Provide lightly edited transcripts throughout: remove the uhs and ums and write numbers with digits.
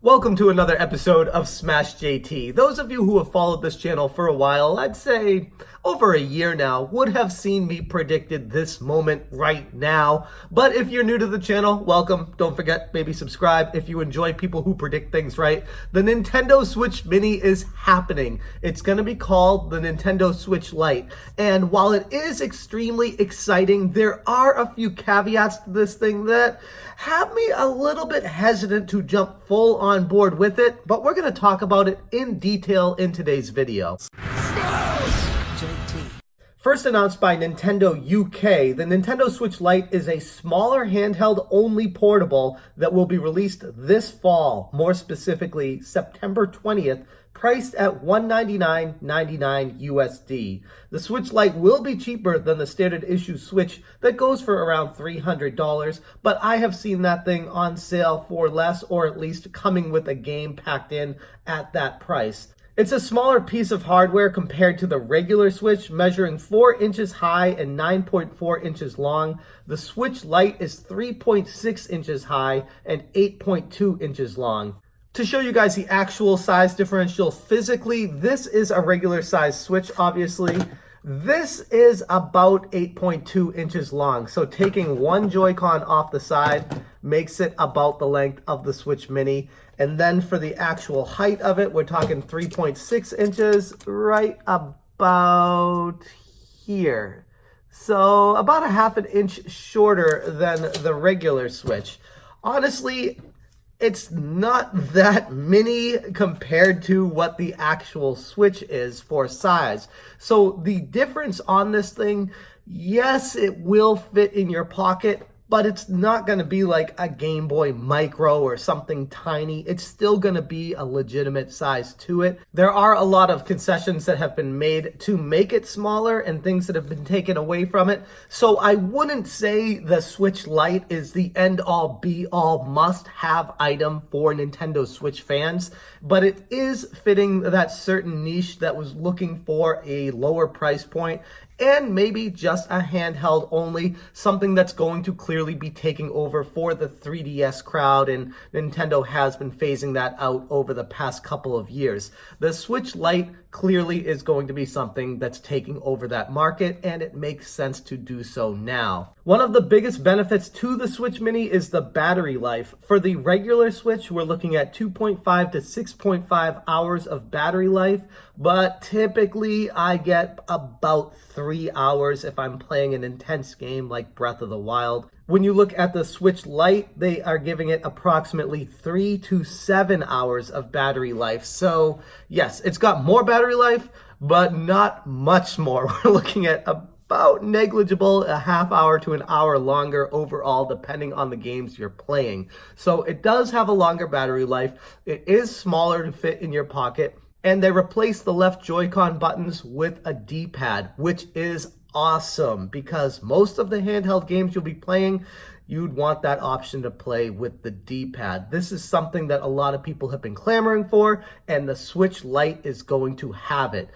Welcome to another episode of Smash JT. Those of you who have followed this channel for a while, I'd say over a year now, would have seen me predicted this moment right now. But if you're new to the channel, welcome. Don't forget, maybe subscribe if you enjoy people who predict things right. The Nintendo Switch Mini is happening. It's going to be called the Nintendo Switch Lite. And while it is extremely exciting, there are a few caveats to this thing that have me a little bit hesitant to jump full on board with it, but we're going to talk about it in detail in today's video. First announced by Nintendo UK, the Nintendo Switch Lite is a smaller handheld only portable that will be released this fall, more specifically September 20th, priced at $199.99 USD. The Switch Lite will be cheaper than the standard issue Switch that goes for around $300, but I have seen that thing on sale for less, or at least coming with a game packed in at that price. It's a smaller piece of hardware compared to the regular Switch, measuring 4 inches high and 9.4 inches long. The Switch Lite is 3.6 inches high and 8.2 inches long. To show you guys the actual size differential physically, this is a regular size Switch, obviously. This is about 8.2 inches long, so taking one Joy-Con off the side makes it about the length of the Switch Mini. And then for the actual height of it, we're talking 3.6 inches, right about here. So about a half an inch shorter than the regular Switch. Honestly, it's not that mini compared to what the actual Switch is for size. So the difference on this thing, yes, it will fit in your pocket, but it's not going to be like a Game Boy Micro or something tiny. It's still going to be a legitimate size to it. There are a lot of concessions that have been made to make it smaller and things that have been taken away from it. So I wouldn't say the Switch Lite is the end-all, be-all, must-have item for Nintendo Switch fans, but it is fitting that certain niche that was looking for a lower price point and maybe just a handheld only, something that's going to clearly be taking over for the 3DS crowd, and Nintendo has been phasing that out over the past couple of years. The Switch Lite clearly is going to be something that's taking over that market, and it makes sense to do so now. One of the biggest benefits to the Switch Mini is the battery life. For the regular Switch, we're looking at 2.5 to 6.5 hours of battery life, but typically I get about 3 hours if I'm playing an intense game like Breath of the Wild. When you look at the Switch Lite, they are giving it approximately 3 to 7 hours of battery life. So yes, it's got more battery life, but not much more. We're looking at about negligible, a half hour to an hour longer overall, depending on the games you're playing. So it does have a longer battery life. It is smaller to fit in your pocket, and they replaced the left Joy-Con buttons with a D-pad, which is awesome because most of the handheld games you'll be playing, you'd want that option to play with the D-pad. This is something that a lot of people have been clamoring for, and the Switch Lite is going to have it.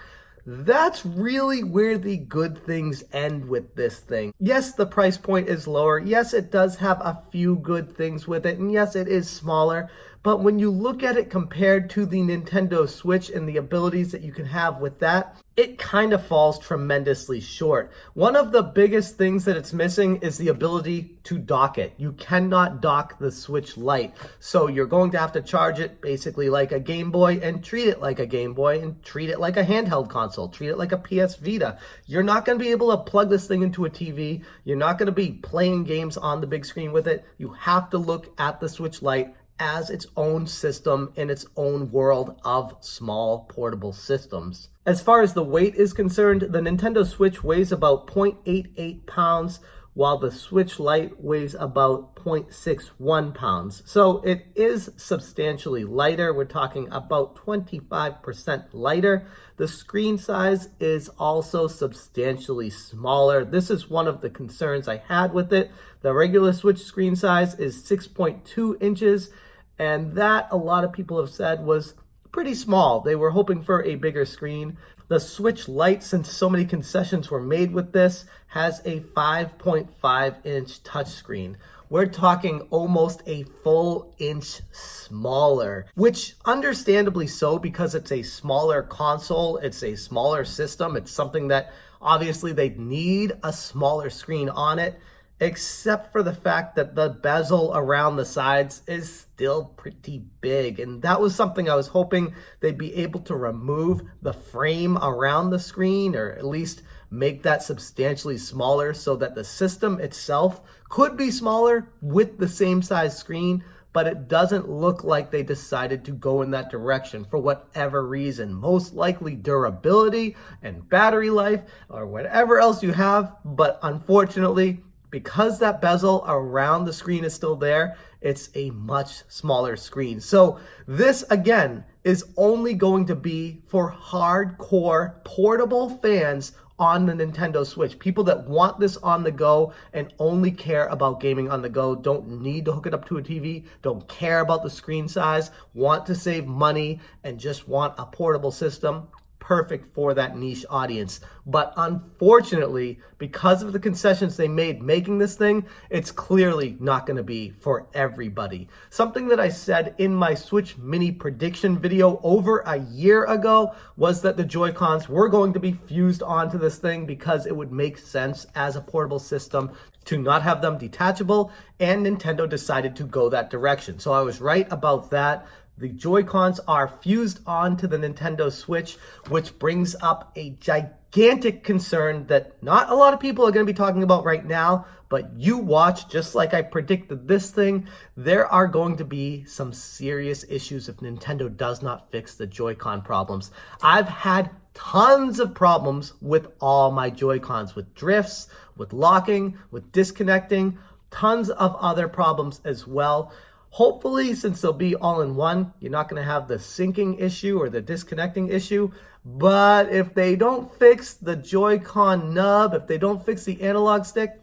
That's really where the good things end with this thing. Yes, the price point is lower. Yes, it does have a few good things with it. And yes, it is smaller. But when you look at it compared to the Nintendo Switch and the abilities that you can have with that, it kind of falls tremendously short. One of the biggest things that it's missing is the ability to dock it. You cannot dock the Switch Lite. So you're going to have to charge it basically like a Game Boy and treat it like a Game Boy and treat it like a handheld console. Treat it like a PS Vita. You're not going to be able to plug this thing into a TV. You're not going to be playing games on the big screen with it. You have to look at the Switch Lite as its own system in its own world of small portable systems. As far as the weight is concerned, the Nintendo Switch weighs about 0.88 pounds, while the Switch Lite weighs about 0.61 pounds. So it is substantially lighter. We're talking about 25% lighter. The screen size is also substantially smaller. This is one of the concerns I had with it. The regular Switch screen size is 6.2 inches, and that a lot of people have said was pretty small. They were hoping for a bigger screen. The Switch Lite, since so many concessions were made with this, has a 5.5-inch touchscreen. we're talking almost a full inch smaller, which understandably so because it's a smaller console, it's a smaller system, it's something that obviously they need a smaller screen on it, except for the fact that the bezel around the sides is still pretty big. And that was something I was hoping they'd be able to remove the frame around the screen, or at least make that substantially smaller so that the system itself could be smaller with the same size screen. But it doesn't look like they decided to go in that direction for whatever reason. Most likely durability and battery life or whatever else you have. But unfortunately, because that bezel around the screen is still there, it's a much smaller screen. So this, again, is only going to be for hardcore portable fans on the Nintendo Switch. People that want this on the go and only care about gaming on the go, don't need to hook it up to a TV, don't care about the screen size, want to save money, and just want a portable system. Perfect for that niche audience. But unfortunately, because of the concessions they made making this thing, it's clearly not going to be for everybody. Something that I said in my Switch Mini prediction video over a year ago was that the Joy-Cons were going to be fused onto this thing because it would make sense as a portable system to not have them detachable, and Nintendo decided to go that direction. So I was right about that. The Joy-Cons are fused onto the Nintendo Switch, which brings up a gigantic concern that not a lot of people are going to be talking about right now, but you watch, just like I predicted this thing, there are going to be some serious issues if Nintendo does not fix the Joy-Con problems. I've had tons of problems with all my Joy-Cons, with drifts, with locking, with disconnecting, tons of other problems as well. Hopefully, since they'll be all in one, you're not going to have the syncing issue or the disconnecting issue. But if they don't fix the Joy-Con nub, if they don't fix the analog stick,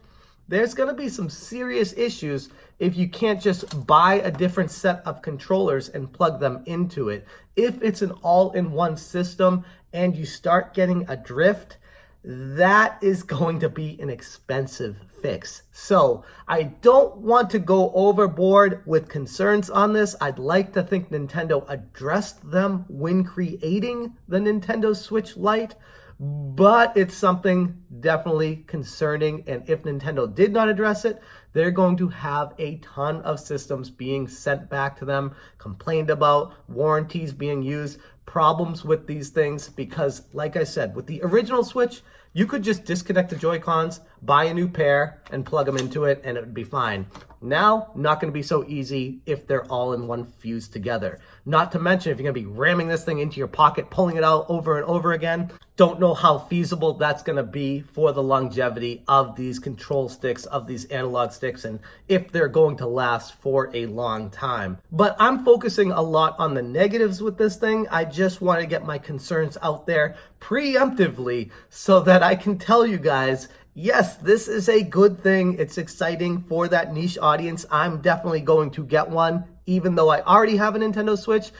there's going to be some serious issues if you can't just buy a different set of controllers and plug them into it. If it's an all-in-one system and you start getting a drift, that is going to be an expensive fix. So I don't want to go overboard with concerns on this. I'd like to think Nintendo addressed them when creating the Nintendo Switch Lite, but it's something definitely concerning. And if Nintendo did not address it, they're going to have a ton of systems being sent back to them, complained about, warranties being used, problems with these things, because like I said, with the original Switch, you could just disconnect the Joy-Cons, buy a new pair, and plug them into it, and it would be fine. Now, not going to be so easy if they're all in one fused together. Not to mention, if you're going to be ramming this thing into your pocket, pulling it out over and over again, don't know how feasible that's going to be for the longevity of these control sticks, of these analog sticks, and if they're going to last for a long time. But I'm focusing a lot on the negatives with this thing. I just want to get my concerns out there preemptively so that I can tell you guys, yes, this is a good thing. It's exciting for that niche audience. I'm definitely going to get one, even though I already have a Nintendo Switch.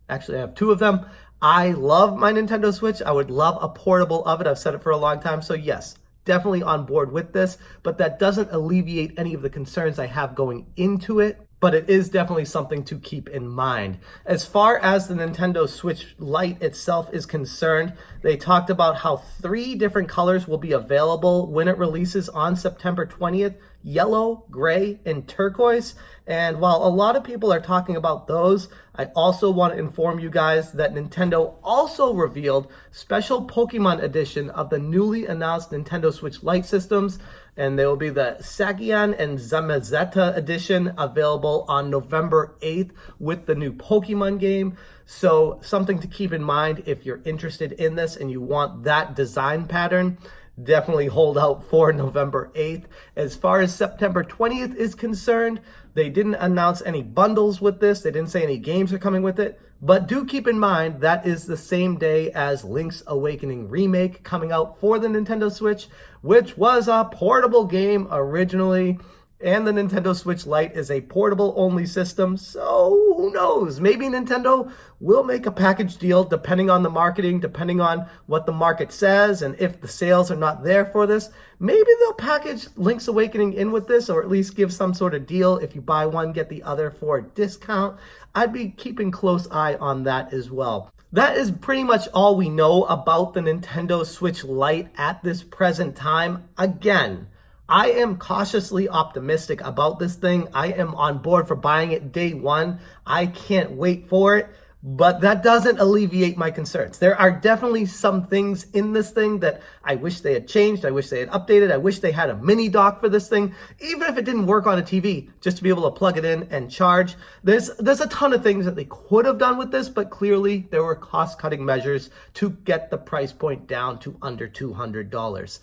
Actually, I have two of them. I love my Nintendo Switch. I would love a portable of it. I've said it for a long time. So yes, definitely on board with this, but that doesn't alleviate any of the concerns I have going into it. But it is definitely something to keep in mind. As far as the Nintendo Switch Lite itself is concerned, they talked about how 3 different colors will be available when it releases on September 20th, yellow, gray, and turquoise. And while a lot of people are talking about those, I also want to inform you guys that Nintendo also revealed special Pokemon edition of the newly announced Nintendo Switch Lite systems. And there will be the Sagian and Zamazenta edition available on November 8th with the new Pokemon game. So something to keep in mind if you're interested in this and you want that design pattern, definitely hold out for November 8th. As far as September 20th is concerned, they didn't announce any bundles with this. They didn't say any games are coming with it. But do keep in mind that is the same day as Link's Awakening Remake coming out for the Nintendo Switch, which was a portable game originally. And the Nintendo Switch Lite is a portable-only system, so who knows? Maybe Nintendo will make a package deal depending on the marketing, depending on what the market says, and if the sales are not there for this, maybe they'll package Link's Awakening in with this, or at least give some sort of deal. If you buy one, get the other for a discount. I'd be keeping close eye on that as well. That is pretty much all we know about the Nintendo Switch Lite at this present time. Again, I am cautiously optimistic about this thing. I am on board for buying it day one. I can't wait for it, but that doesn't alleviate my concerns. There are definitely some things in this thing that I wish they had changed. I wish they had updated. I wish they had a mini dock for this thing, even if it didn't work on a TV, just to be able to plug it in and charge. There's a ton of things that they could have done with this, but clearly there were cost-cutting measures to get the price point down to under $200.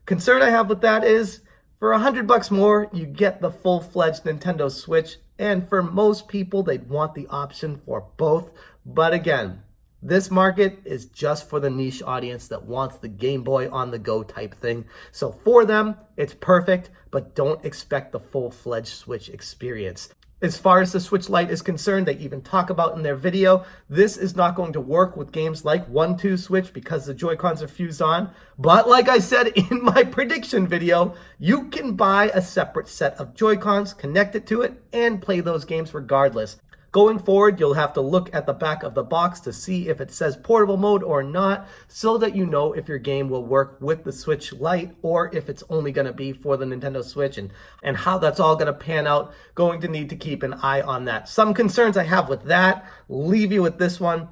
Concern I have with that is, for $100 more, you get the full-fledged Nintendo Switch, and for most people, they'd want the option for both. But again, this market is just for the niche audience that wants the Game Boy on the go type thing. So for them, it's perfect, but don't expect the full-fledged Switch experience. As far as the Switch Lite is concerned, they even talk about in their video, this is not going to work with games like 1-2 Switch because the Joy-Cons are fused on. But like I said in my prediction video, you can buy a separate set of Joy-Cons, connect it to it, and play those games regardless. Going forward, you'll have to look at the back of the box to see if it says portable mode or not, so that you know if your game will work with the Switch Lite or if it's only going to be for the Nintendo Switch, and how that's all going to pan out. Going to need to keep an eye on that. Some concerns I have with that. Leave you with this one.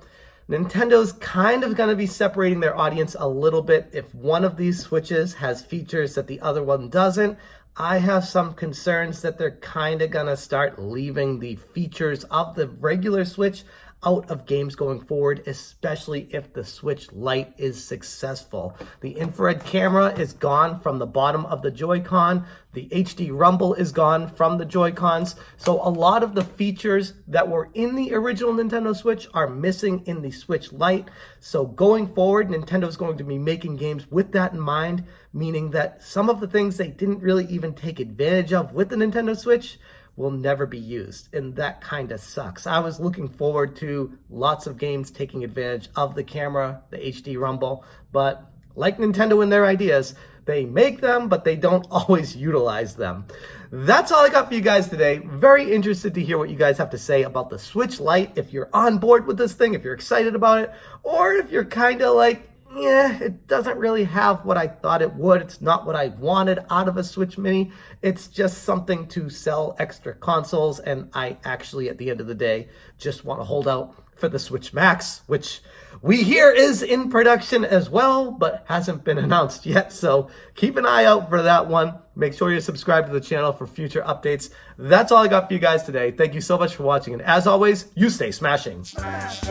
Nintendo's kind of going to be separating their audience a little bit. If one of these Switches has features that the other one doesn't, I have some concerns that they're kind of going to start leaving the features of the regular Switch out of games going forward, especially if the Switch Lite is successful. The infrared camera is gone from the bottom of the Joy-Con. The HD rumble is gone from the Joy-Cons. So a lot of the features that were in the original Nintendo Switch are missing in the Switch Lite. So going forward, Nintendo's going to be making games with that in mind, meaning that some of the things they didn't really even take advantage of with the Nintendo Switch will never be used, and that kind of sucks. I was looking forward to lots of games taking advantage of the camera, the HD rumble, but like Nintendo and their ideas, they make them, but they don't always utilize them. That's all I got for you guys today. Very interested to hear what you guys have to say about the Switch Lite, if you're on board with this thing, if you're excited about it, or if you're kind of like, yeah, it doesn't really have what I thought it would. It's not what I wanted out of a Switch Mini. It's just something to sell extra consoles, and I actually, at the end of the day, just want to hold out for the Switch Max, which we hear is in production as well, but hasn't been announced yet. So keep an eye out for that one. Make sure you're subscribed to the channel for future updates. That's all I got for you guys today. Thank you so much for watching, and as always, you stay smashing. Smash,